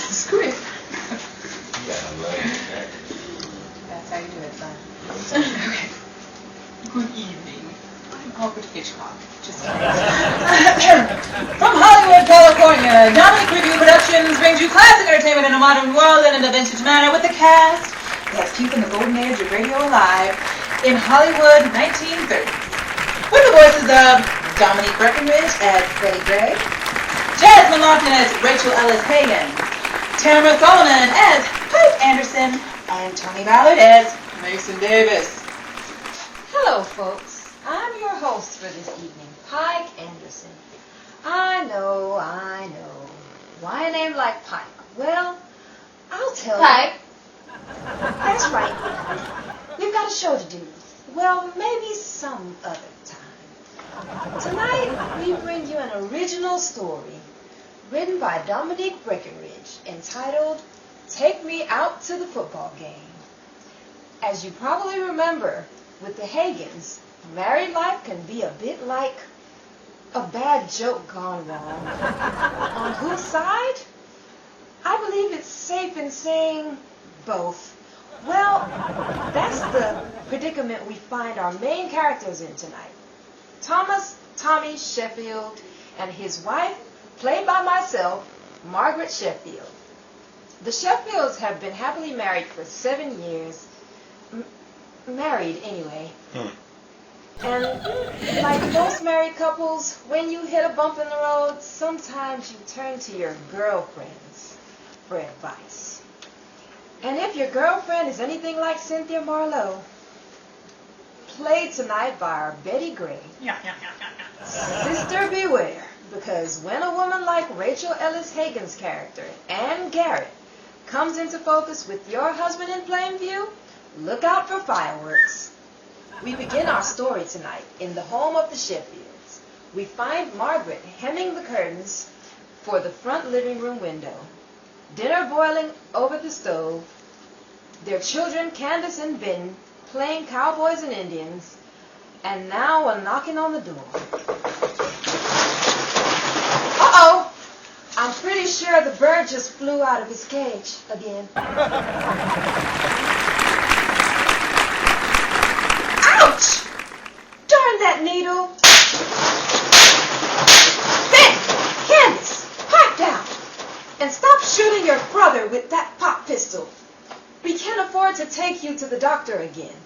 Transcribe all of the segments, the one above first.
Squid. Yeah, I love that. That's how you do it, son. Okay. Good evening. I'm Alfred Hitchcock. Just from Hollywood, California, Dominic Review Productions brings you classic entertainment in a modern world and in a vintage manner with the cast that's keeping the golden age of radio alive in Hollywood 1930s. With the voices of Dominique Breckenridge as Betty Gray, Jasmine Lofton as Rachel Ellis Hagan, Tamara Solomon as Pike Anderson, and Tony Ballard as Mason Davis. Hello, folks. I'm your host for this evening, Pike Anderson. I know. Why a name like Pike? Well, I'll tell you. Pike? That's right. We've got a show to do. Well, maybe some other time. Tonight, we bring you an original story written by Dominique Breckenridge entitled Take Me Out to the Football Game. As you probably remember, with the Hagans, married life can be a bit like a bad joke gone wrong. On whose side? I believe it's safe in saying both. Well, that's the predicament we find our main characters in tonight. Tommy Sheffield, and his wife, played by myself, Margaret Sheffield. The Sheffields have been happily married for 7 years. Married, anyway. And like most married couples, when you hit a bump in the road, sometimes you turn to your girlfriends for advice. And if your girlfriend is anything like Cynthia Marlowe, played tonight by our Betty Gray, sister beware, because when a woman like Rachel Ellis Hagan's character, Anne Garrett, comes into focus with your husband in plain view, look out for fireworks. We begin our story tonight in the home of the Sheffields. We find Margaret hemming the curtains for the front living room window, dinner boiling over the stove, their children Candace and Ben playing cowboys and Indians, and now a knocking on the door. Uh-oh! I'm pretty sure the bird just flew out of his cage again. Ouch! Darn that needle! Ben! Candace! Pipe down! And stop shooting your brother with that pop pistol. We can't afford to take you to the doctor again.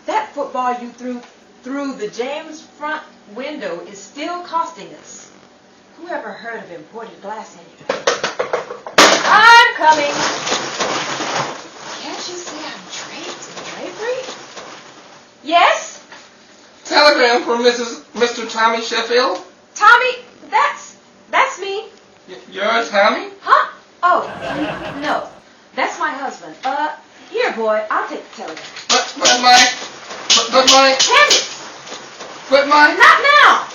That football you threw through the James front window is still costing us. Who ever heard of imported glass anyway? I'm coming. Can't you see I'm draped in drapery? Yes? Telegram from Mr. Tommy Sheffield? Tommy, that's me. You're Tommy? Huh? Oh, no. That's my husband. Here, boy, I'll take the telegram. But my... Candace! But my... Not now!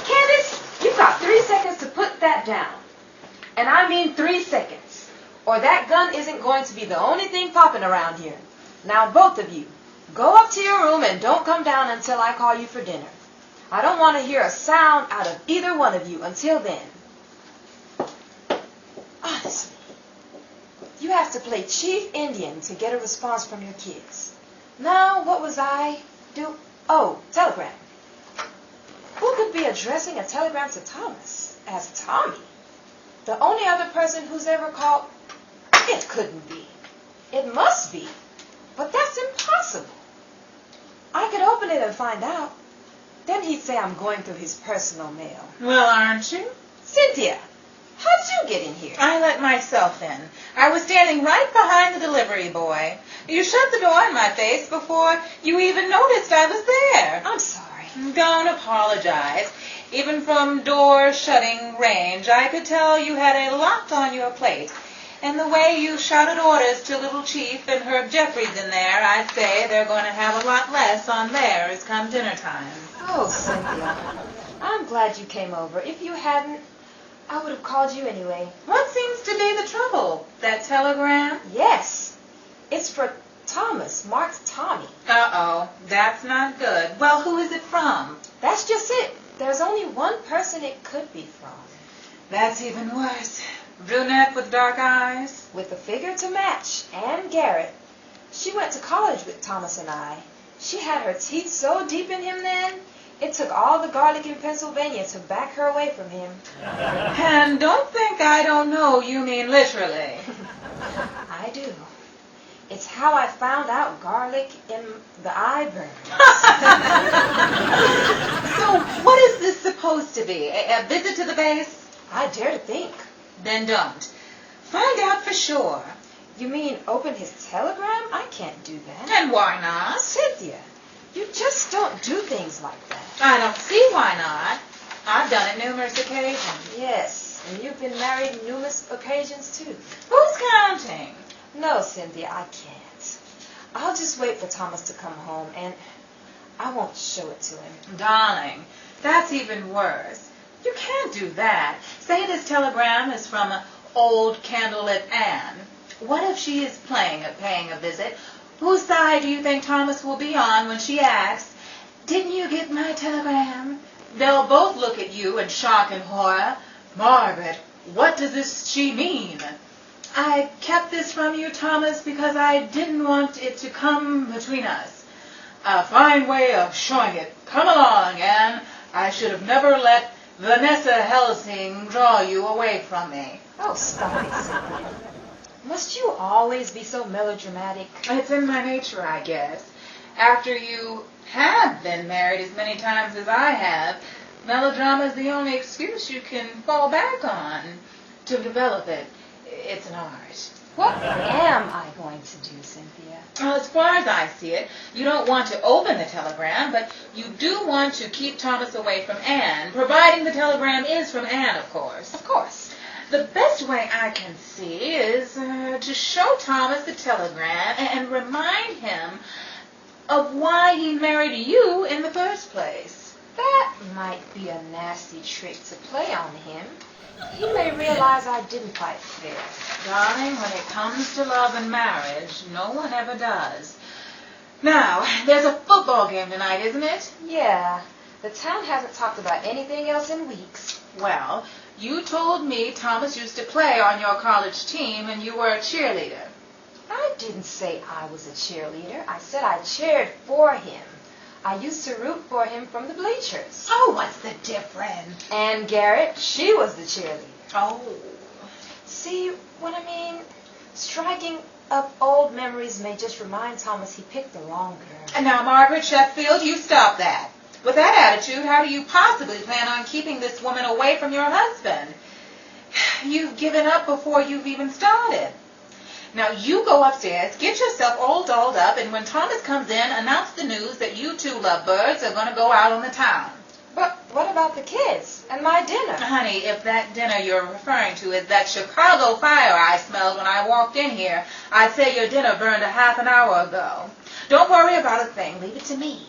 Candace, you've got 3 seconds to put that down. And I mean 3 seconds. Or that gun isn't going to be the only thing popping around here. Now, both of you, go up to your room and don't come down until I call you for dinner. I don't want to hear a sound out of either one of you until then. Honestly, you have to play Chief Indian to get a response from your kids. Now, what was I do? Oh, telegram. Who could be addressing a telegram to Thomas as Tommy? The only other person who's ever called? It couldn't be. It must be. But that's impossible. I could open it and find out. Then he'd say I'm going through his personal mail. Well, aren't you? Cynthia, how did you get in here? I let myself in. I was standing right behind the delivery boy. You shut the door in my face before you even noticed I was there. I'm sorry. Don't apologize. Even from door-shutting range, I could tell you had a lot on your plate. And the way you shouted orders to Little Chief and Herb Jeffries in there, I'd say they're going to have a lot less on theirs come dinner time. Oh, Cynthia, I'm glad you came over. If you hadn't, I would have called you anyway. What seems to be the trouble? That telegram? Yes. It's for Thomas, marked Tommy. Uh-oh, that's not good. Well, who is it from? That's just it. There's only one person it could be from. That's even worse. Brunette with dark eyes. With a figure to match, Ann Garrett. She went to college with Thomas and I. She had her teeth so deep in him then, it took all the garlic in Pennsylvania to back her away from him. And don't think I don't know you mean literally. I do. It's how I found out garlic in the eye burns. So what is this supposed to be? A visit to the base? I dare to think. Then don't. Find out for sure. You mean open his telegram? I can't do that. And why not? Cynthia, you just don't do things like that. I don't see why not. I've done it numerous occasions. Yes, and you've been married numerous occasions too. Who's counting? No, Cynthia, I can't. I'll just wait for Thomas to come home, and I won't show it to him. Darling, that's even worse. You can't do that. Say this telegram is from old candlelit Anne. What if she is paying a visit? Whose side do you think Thomas will be on when she asks, "Didn't you get my telegram?" They'll both look at you in shock and horror. "Margaret, what does she mean?" "I kept this from you, Thomas, because I didn't want it to come between us." "A fine way of showing it. Come along, Anne. I should have never let Vanessa Helsing draw you away from me." Oh, stop it, Cynthia. Must you always be so melodramatic? It's in my nature, I guess. After you have been married as many times as I have, melodrama is the only excuse you can fall back on to develop it. It's an art. What am I going to do, Cynthia? Well, as far as I see it, you don't want to open the telegram, but you do want to keep Thomas away from Anne, providing the telegram is from Anne, of course. Of course. The best way I can see is to show Thomas the telegram and remind him of why he married you in the first place. That might be a nasty trick to play on him. He may realize I didn't fight fair. Darling, when it comes to love and marriage, no one ever does. Now, there's a football game tonight, isn't it? Yeah, the town hasn't talked about anything else in weeks. Well, you told me Thomas used to play on your college team and you were a cheerleader. I didn't say I was a cheerleader. I said I cheered for him. I used to root for him from the bleachers. Oh, what's the difference? Ann Garrett, she was the cheerleader. Oh. See what I mean? Striking up old memories may just remind Thomas he picked the wrong girl. And now, Margaret Sheffield, you stop that. With that attitude, how do you possibly plan on keeping this woman away from your husband? You've given up before you've even started. Now, you go upstairs, get yourself all dolled up, and when Thomas comes in, announce the news that you two lovebirds are going to go out on the town. But what about the kids and my dinner? Honey, if that dinner you're referring to is that Chicago fire I smelled when I walked in here, I'd say your dinner burned a half an hour ago. Don't worry about a thing. Leave it to me.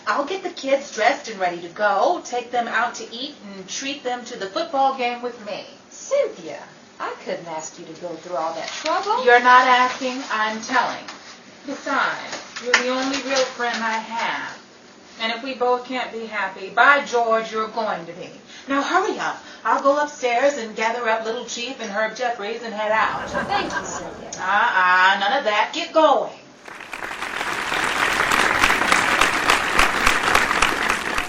I'll get the kids dressed and ready to go, take them out to eat, and treat them to the football game with me. Cynthia, I couldn't ask you to go through all that trouble. You're not asking, I'm telling. Besides, you're the only real friend I have. And if we both can't be happy, by George, you're going to be. Now hurry up. I'll go upstairs and gather up Little Chief and Herb Jeffries and head out. Thank you, Cynthia. None of that. Get going.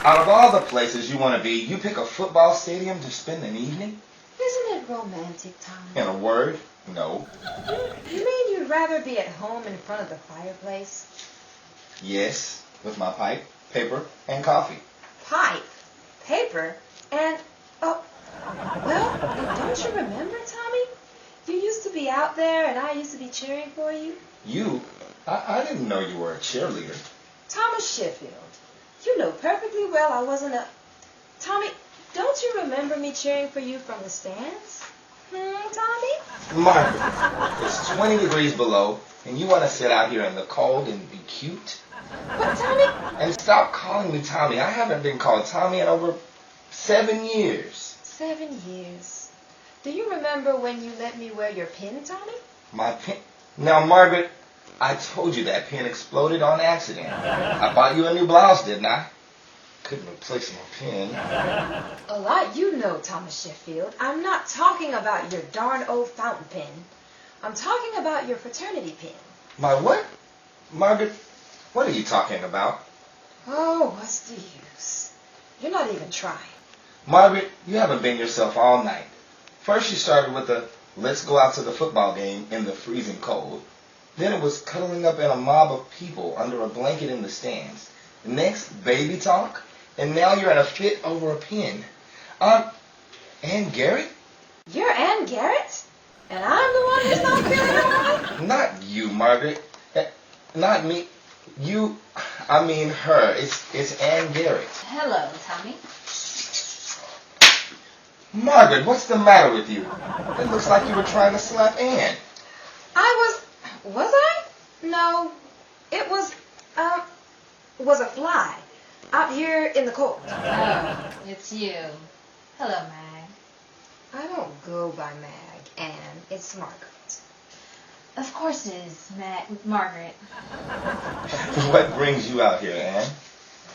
Out of all the places you want to be, you pick a football stadium to spend an evening? Isn't it romantic, Tom? In a word, no. You mean you'd rather be at home in front of the fireplace? Yes, with my pipe, paper, and coffee. Pipe, paper, and... oh, well, don't you remember, Tommy? You used to be out there and I used to be cheering for you. You? I didn't know you were a cheerleader. Thomas Sheffield, you know perfectly well I wasn't a... Tommy, don't you remember me cheering for you from the stands? Tommy? Margaret, it's 20 degrees below, and you want to sit out here in the cold and be cute? But, Tommy... And stop calling me Tommy. I haven't been called Tommy in over 7 years. 7 years. Do you remember when you let me wear your pin, Tommy? My pin? Now, Margaret, I told you that pin exploded on accident. I bought you a new blouse, didn't I? couldn't replace my pen. A lot you know, Thomas Sheffield. I'm not talking about your darn old fountain pen. I'm talking about your fraternity pen. My what? Margaret, what are you talking about? Oh, what's the use? You're not even trying. Margaret, you haven't been yourself all night. First you started with the let's go out to the football game in the freezing cold. Then it was cuddling up in a mob of people under a blanket in the stands. Next, baby talk. And now you're in a fit over a pen. Ann Garrett? You're Ann Garrett? And I'm the one who's not feeling all right? Not you, Margaret. Not me. You, I mean her. It's Ann Garrett. Hello, Tommy. Margaret, what's the matter with you? It looks like you were trying to slap Ann. Was I? No, it was a fly out here in the cold. Oh, it's you. Hello, Mag. I don't go by Mag, Ann. It's Margaret. Of course it is, Margaret. What brings you out here, Ann?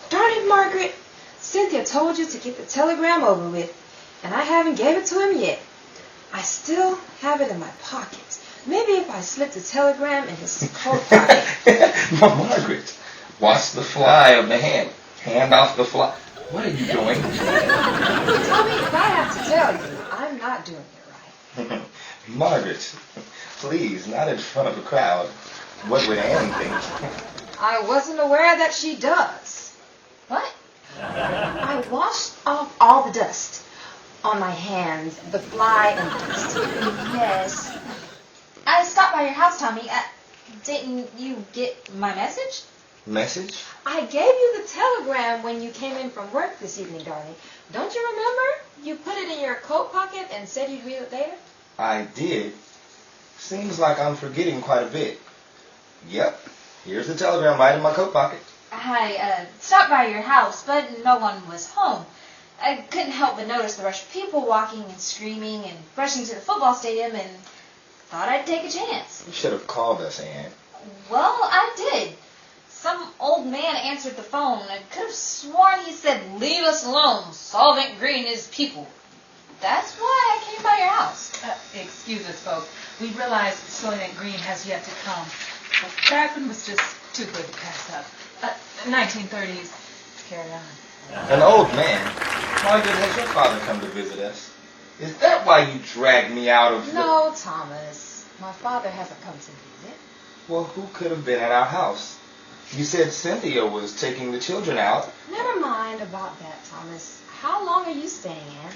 Darn it, Margaret. Cynthia told you to get the telegram over with, and I haven't gave it to him yet. I still have it in my pocket. Maybe if I slip the telegram in his coat pocket. Margaret, watch the fly of the hand. Hand off the fly. What are you doing? Tommy, if I have to tell you, I'm not doing it right. Margaret, please, not in front of a crowd. What would Ann think? I wasn't aware that she does. What? I washed off all the dust on my hands, the fly and dust. Yes. I stopped by your house, Tommy. Didn't you get my message? Message? I gave you the telegram when you came in from work this evening, darling. Don't you remember? You put it in your coat pocket and said you'd read it later. I did. Seems like I'm forgetting quite a bit. Yep, here's the telegram right in my coat pocket. I stopped by your house, but no one was home. I couldn't help but notice the rush of people walking and screaming and rushing to the football stadium, and thought I'd take a chance. You should have called us, Ann. Well, I did. Some old man answered the phone. I could have sworn he said, "Leave us alone. Solvent Green is people." That's why I came by your house. Excuse us, folks. We realize Solvent Green has yet to come. But Bradford was just too good to pass up. 1930's. Carry on. An old man? Margaret, has your father come to visit us? Is that why you dragged me out of the... No, Thomas. My father hasn't come to visit. Well, who could have been at our house? You said Cynthia was taking the children out. Never mind about that, Thomas. How long are you staying, Ann?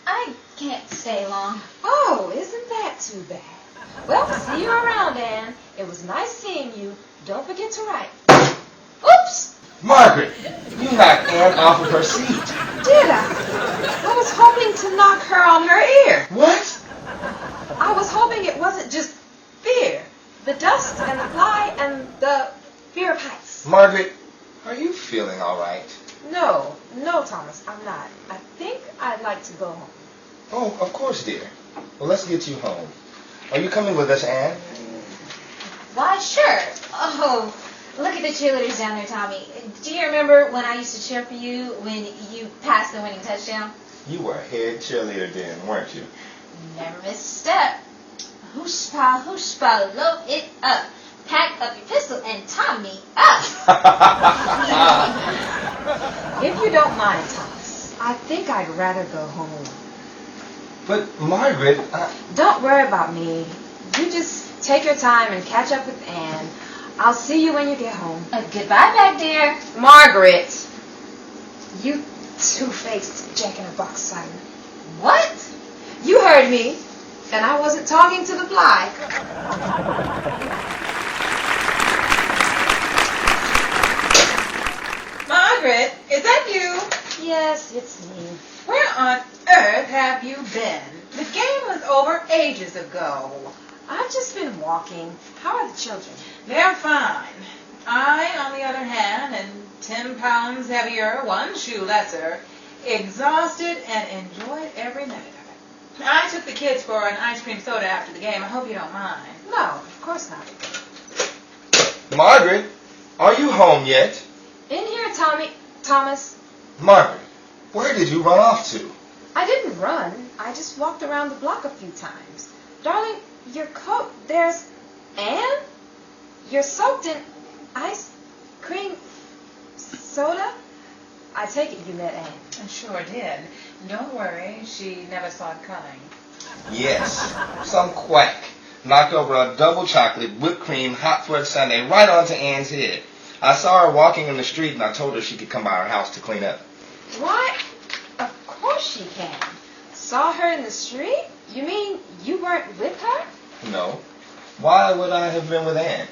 I can't stay long. Oh, isn't that too bad? Well, see you around, Ann. It was nice seeing you. Don't forget to write. Oops! Margaret, you knocked Ann off of her seat. Did I? I was hoping to knock her on her ear. What? I was hoping it wasn't just fear. The dust and the fly and the fear of heights. Margaret, are you feeling all right? No, Thomas, I'm not. I think I'd like to go home. Oh, of course, dear. Well, let's get you home. Are you coming with us, Ann? Why, sure. Oh, look at the cheerleaders down there, Tommy. Do you remember when I used to cheer for you when you passed the winning touchdown? You were a head cheerleader then, weren't you? Never missed a step. Hoosh pa, load it up. Pack up your pistol and tie me up. If you don't mind, Thomas, I think I'd rather go home. But, Margaret, Don't worry about me. You just take your time and catch up with Ann. I'll see you when you get home. Goodbye, back dear. Margaret! You two-faced jack-in-a-box siren. What? You heard me, and I wasn't talking to the fly. Margaret, is that you? Yes, it's me. Where on earth have you been? The game was over ages ago. I've just been walking. How are the children? They're fine. I, on the other hand, am 10 pounds heavier, 1 shoe lesser, exhausted and enjoyed every minute of it. I took the kids for an ice cream soda after the game. I hope you don't mind. No, of course not. Margaret, are you home yet? In here, Thomas. Margaret, where did you run off to? I didn't run. I just walked around the block a few times. Darling, your coat, there's... Anne? You're soaked in ice cream soda? I take it you met Anne. I sure did. Don't worry, she never saw it coming. Yes, some quack knocked over a double chocolate whipped cream hot fudge sundae right onto Anne's head. I saw her walking in the street and I told her she could come by our house to clean up. Why? Of course she can. Saw her in the street? You mean you weren't with her? No. Why would I have been with Anne?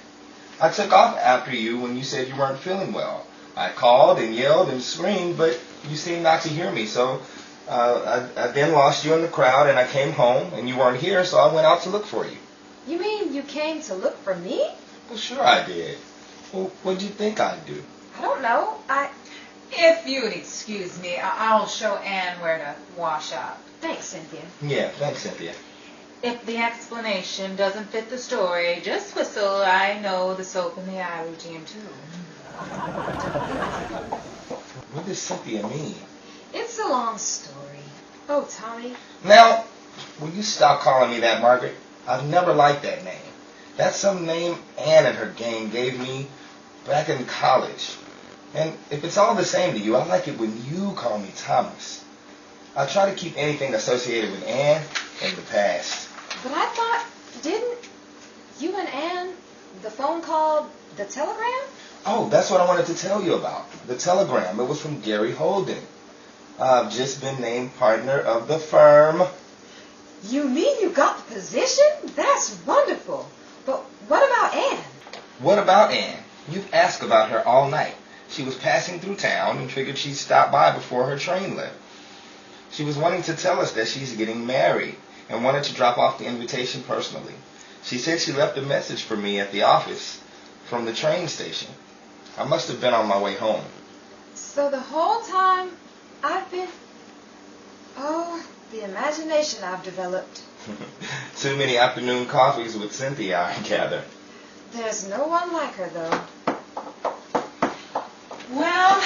I took off after you when you said you weren't feeling well. I called and yelled and screamed, but you seemed not to hear me, so I then lost you in the crowd and I came home and you weren't here, so I went out to look for you. You mean you came to look for me? Well, sure I did. Well, what'd you think I'd do? I don't know. If you would excuse me, I'll show Anne where to wash up. Thanks, Cynthia. Yeah, thanks, Cynthia. If the explanation doesn't fit the story, just whistle. I know the soap and the eye routine, too. What does Cynthia mean? It's a long story. Oh, Tommy. Now, will you stop calling me that, Margaret? I've never liked that name. That's some name Anne and her gang gave me back in college. And if it's all the same to you, I like it when you call me Thomas. I try to keep anything associated with Anne in the past. But I thought, didn't you and Anne, the phone call, the telegram? Oh, that's what I wanted to tell you about. The telegram. It was from Gary Holden. I've just been named partner of the firm. You mean you got the position? That's wonderful. But what about Anne? What about Anne? You've asked about her all night. She was passing through town and figured she'd stop by before her train left. She was wanting to tell us that she's getting married and wanted to drop off the invitation personally. She said she left a message for me at the office from the train station. I must have been on my way home. So the whole time I've been... Oh, the imagination I've developed. Too many afternoon coffees with Cynthia, I gather. There's no one like her, though. Well,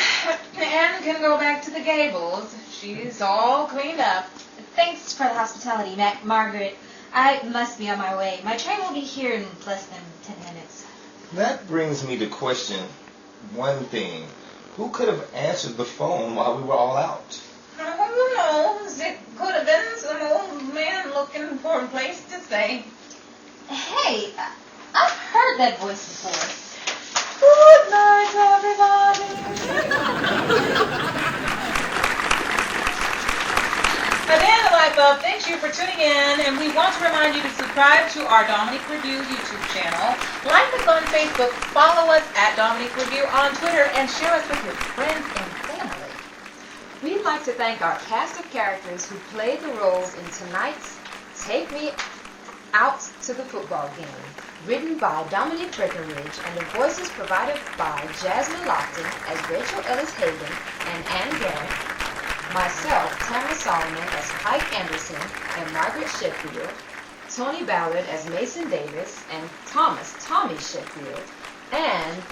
Anne can go back to the Gables. She's all cleaned up. Thanks for the hospitality, Margaret. I must be on my way. My train will be here in less than 10 minutes. That brings me to question one thing. Who could have answered the phone while we were all out? Who knows? It could have been some old man looking for a place to stay. Hey, I've heard that voice before. Good night, everybody. At the end of Life Up, thanks you for tuning in, and we want to remind you to subscribe to our Dominique Review YouTube channel, like us on Facebook, follow us at Dominique Review on Twitter, and share us with your friends and family. We'd like to thank our cast of characters who played the roles in tonight's Take Me Out to the Football Game, written by Dominique Breckenridge, and the voices provided by Jasmine Lofton as Rachel Ellis Hagan and Anne Garrett, myself, Tamara Solomon as Pike Anderson and Margaret Sheffield, Tony Ballard as Mason Davis and Thomas Tommy Sheffield, and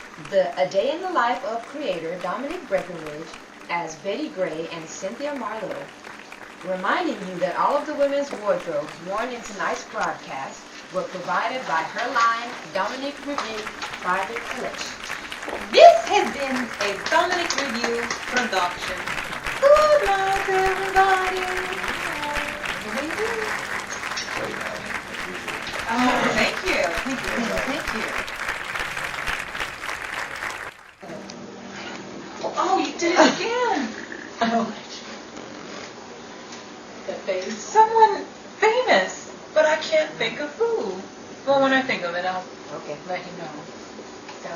A Day in the Life of creator Dominique Breckenridge as Betty Gray and Cynthia Marlowe. Reminding you that all of the women's wardrobes worn in tonight's broadcast were provided by her line Dominique Review Private Collection. This has been a Dominique Review production. Good night, everybody. Oh, thank you. Thank you. Oh, you did it again. Oh, the face. Someone famous, but I can't think of who. Well, when I think of it, I'll let you know. So,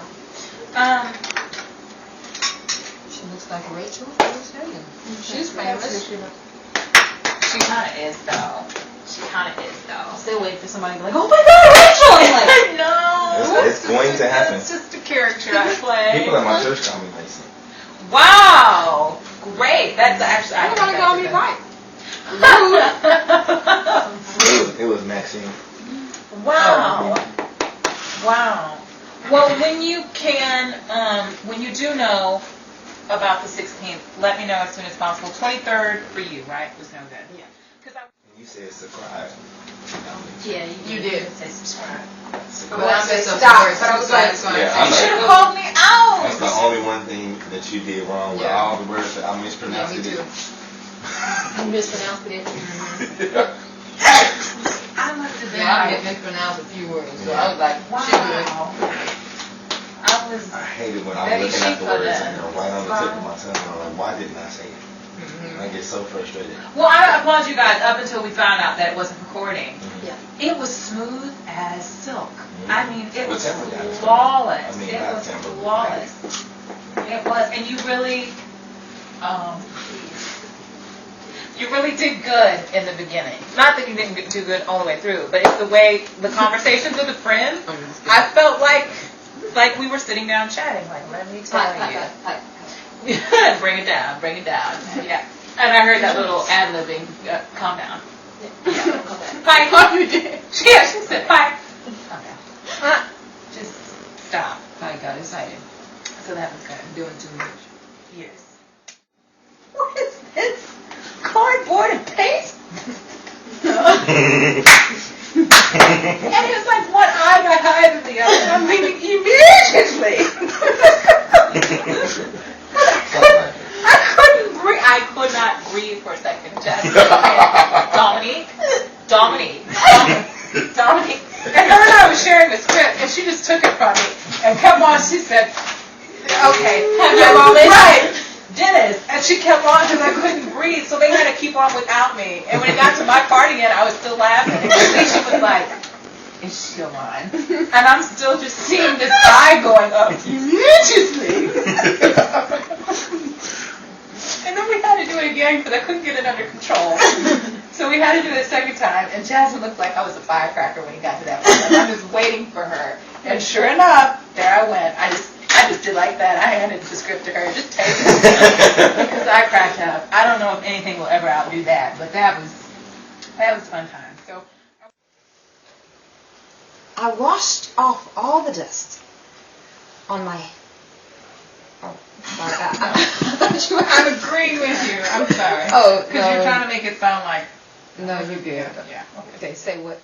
She looks like Rachel Ellis Hagan. she's famous. She kind of is, though. Still waiting for somebody to be like, oh my God, Rachel! I know. It's going to happen. It's just a character I play. People at my church call me Mason. Wow. Great. That's actually. I Everybody call me right. It was Maxine. Wow. Wow. Well, when you do know about the 16th, let me know as soon as possible. 23rd for you, right? Was no good. Yeah. You said subscribe. Yeah, You did. Say subscribe. But when I said stop, but I was like, Yeah, You should have called me out. That's the only one thing that you did wrong with Yeah. all the words that I mispronounced Yeah, me it. too. You mispronounced it. I must have been Yeah, I like, mispronounced a few words, so Yeah. I was like, wow. she good. I was. I hate it when I'm Very looking at the chic words of and that. they're right on the tip of my tongue and I'm like, why didn't I say it? Mhm. I get so frustrated. Well, I applaud you guys up until we found out that it wasn't recording. Yeah. It was smooth as silk. I mean, it was Timber got it. flawless. I mean, It not was Timber, but flawless. It was, and you really did good in the beginning. Not that you didn't do good all the way through, but it's the way the conversations with a friend. I felt like we were sitting down chatting. Like, let me tell you. Bring it down, bring it down. Yeah. And I heard that little ad-libbing. Calm down. Yeah. Pipe. Oh, you did. Yeah, she said pipe. Calm down. Just stop. I got excited. So that was good. Doing too much. Yes. What is this? Cardboard and paste? And it was like one eye got higher than the other. I'm leaving immediately. I could not breathe for a second. Dominique. And her and I was sharing a script, and she just took it from me and kept on. She said, "Okay, have your moment." Right, Dennis. And she kept on because I couldn't breathe, so they had to keep on without me. And when it got to my part again, I was still laughing. And she was like, "Is she still on?" And I'm still just seeing this eye going up immediately. And then we had to do it again because I couldn't get it under control. So we had to do it a second time, and Jasmine looked like I was a firecracker when he got to that point. I'm just waiting for her, and sure enough, there I went. I just did like that. I handed the script to her. Just take it because I cracked up. I don't know if anything will ever outdo that, but that was fun time. So I washed off all the dust on my. Oh, sorry. I thought you were. I'm agreeing with you. I'm sorry. Oh, Because you're trying to make it sound like. No, you're good. Yeah. Okay, say what?